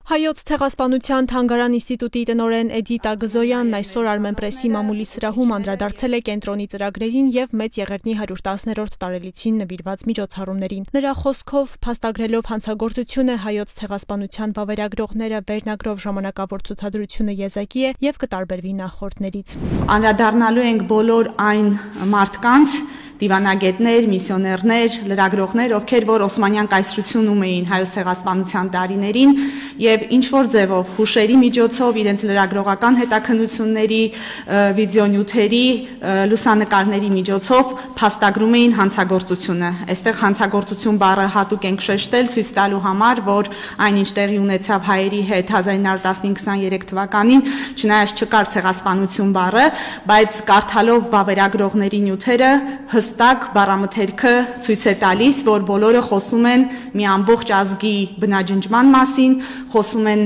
Հայոց ցեղասպանության թանգարան ինստիտուտի տնօրեն Էդիտ Ագզոյանն այսօր Armenpress-ի մամուլի սրահում անդրադարձել է կենտրոնի ծրագրերին եւ Մեծ Եղեռնի 110-րդ տարելիցին նվիրված միջոցառումներին։ Նրա խոսքով, փաստագրելով հանցագործությունը հայոց ցեղասպանության վավերագրողները վերնագրով ժամանակավոր ցուցադրությունը եզակի է եւ կտարբերվի նախորդներից։ Անդրադառնալու ենք բոլոր այն մարդկանց, դիվանագետներ, միսիոներներ, լրագրողներ, ովքեր որ Օսմանյան կայսրությունում էին հայոց ցեղասպանության տարիներին եւ ինչ որ ձևով հուշերի միջոցով իրենց լրագրողական հետաքննությունների, վիդեոնյութերի, լուսանկարների միջոցով փաստագրում էին հանցագործությունը։ Այստեղ հանցագործություն բառը հատուկ ենք շեշտել ցույց տալու համար, որ այնինչ տեղի ունեցավ հայերի հետ 1915-23 թվականին, չնայած չկար ցեղասպանություն բառը, բայց կարդալով վավերագրողների նյութերը հստակ բառամթերքը ցույց է տալիս, որ բոլորը խոսում են մի ամբողջ ազգի բնաջնջման մասին, խոսում են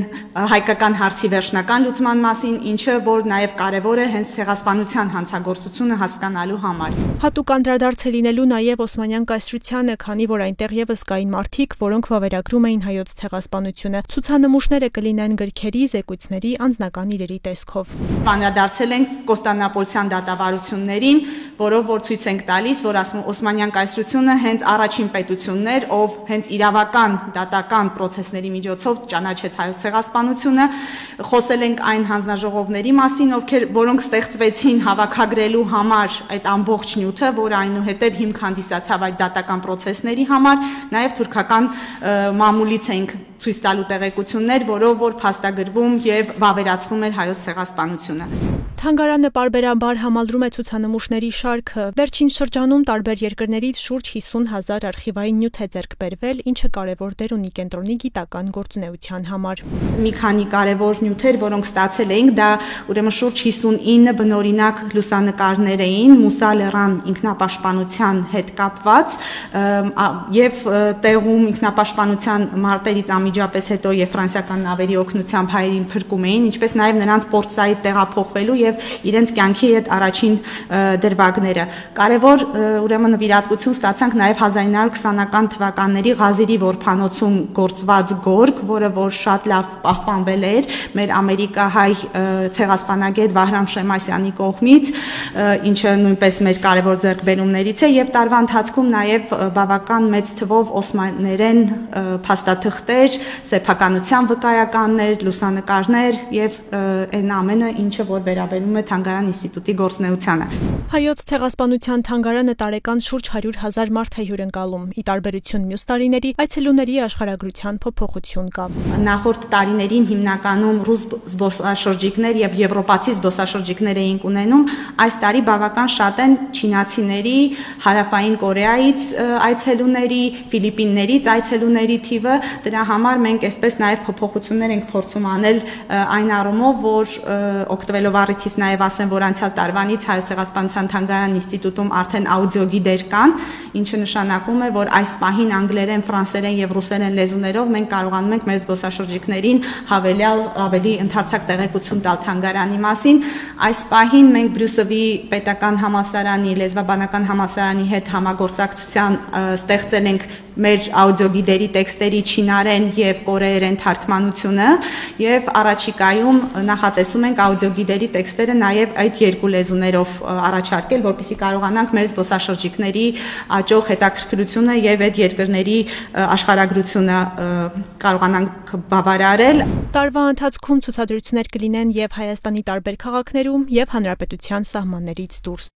հայկական հարցի վերջնական լուծման մասին, ինչը որ նաև կարևոր է հենց ցեղասպանության հանցագործությունը հասկանալու համար։ Հատուկ անդրադարձ է լինելու նաև Օսմանյան կայսրությանը, քանի որ այնտեղ եւս կային մարդիկ, որոնք վավերագրում էին հայոց ցեղասպանությունը։ Ցուցանմուշները կլինեն գրքերի, զեկույցների, անձնական իրերի տեսքով։ Անդրադարձել ենք Կոստանդնապոլցյան դատավարություններին, որով որ ցույց ենք տալիս, որ Օսմանյան կայսրությունը հենց առաջին պետությունն էր, ով հենց իրավական դատական process-ների միջոցով ճանաչեց հայոց ցեղասպանությունը։ Խոսել ենք այն հանձնաժողովների մասին, որոնք ստեղծվեցին հավաքագրելու համար այդ ամբողջ նյութը, որը այնուհետև հիմք հանդիսացավ այդ դատական process-ների համար, նաև թուրքական մամուլից ենք ցույց տալու տեղեկություններ, որով որ փաստագրվում եւ վավերացվում էր հայոց ցեղասպանությունը։ Թանգարանը պարբերաբար համալրում է ցուցանմուշների շարքը։ Վերջին շրջանում տարբեր երկրներից շուրջ 50,000 արխիվային նյութ է ձեռք բերվել, ինչը կարևոր դեր ունի կենտրոնի գիտական գործունեության համար։ Մի քանի կարևոր նյութեր, որոնք ստացել էինք, դա ուրեմն շուրջ 59 բնօրինակ լուսանկարներ էին Մուսա Լեռան ինքնապաշտպանության հետ կապված եւ տեղում ինքնապաշտպանության մարտերից անմիջապես հետո եւ ֆրանսիական նավերի օգնությամբ հայերին փրկում էին, ինչպես նաեւ նրանց պորտսայիդ տեղափոխվելու եւ իրենց կյանքի հետ առաջին դրվագները։ Կարևոր ուրեմն նվիրատվություն ստացանք նաև 1920-ական թվականների Ղազիրի որբանոցում գործված գորգ, որը որ շատ լավ պահպանվել էր մեր ամերիկահայ ցեղասպանագետ Վահրամ Շեմասյանի կողմից, ինչը նույնպես մեր կարևոր ձեռքբերումներից է եւ տարվա ընթացքում նաև բավական մեծ թվով օսմաներեն փաստաթղթեր, սեփականության վկայականներ, լուսանկարներ եւ այն ամենը, ինչը որ վերաբերում է թանգարան ինստիտուտի գործունեությանը։ Հայոց ցեղասպանության թանգարանը տարեկան շուրջ 100,000 մարդ է հյուրընկալում։ Ի տարբերություն մյուս տարիների, այցելուների աշխարհագրության փոփոխություն կա։ Նախորդ տարիներին հիմնականում ռուս զբոսաշրջիկներ եւ եվրոպացի զբոսաշրջիկներ էինք ունենում, այս տարի բավական շատ են չինացիների, հարավային Կորեայից այցելուների, Ֆիլիպիններից այցելուների թիվը, դրա համար մենք այսպես նաեւ փոփոխություններ ենք փորձում անել այն առումով, որ օգտվելով առիթից նաեւ ասեմ, որ անցյալ տարվանից հայոց ցեղասպանության թանգարան ինստիտուտում արդեն աուդիոգիդեր կան, ինչը նշանակում է, որ այս պահին անգլերեն, ֆրանսերեն եւ ռուսերեն լեզուներով մենք կարողանում ենք մեր զբոսաշրջիկներին հավելյալ ավելի ընդարձակ տեղեկություն տալ թանգարանի մասին։ Այս պահին մենք Բրյուսովի պետական համալսարանի, լեզվաբանական համալսարանի հետ համագործակցության ստեղծել ենք մեր աուդիոգիդերի տեքստերի չինարեն եւ կորեերեն թարգմանությունը եւ առաջիկայում նախատեսում ենք աուդիոգիդերի տեքստերը նաեւ այդ երկու լեզուներով առաջարկել, որպեսզի կարողանանք մեր զբոսաշրջիկների աճող հետաքրքրությունը եւ այդ երկրների աշխարհագրությունը կարողանանք բավարարել։ Տարվա ընթացքում ցուցադրություններ կլինեն եւ Հայաստանի տարբեր քաղաքներում եւ հանրապետության սահմաններից դուրս։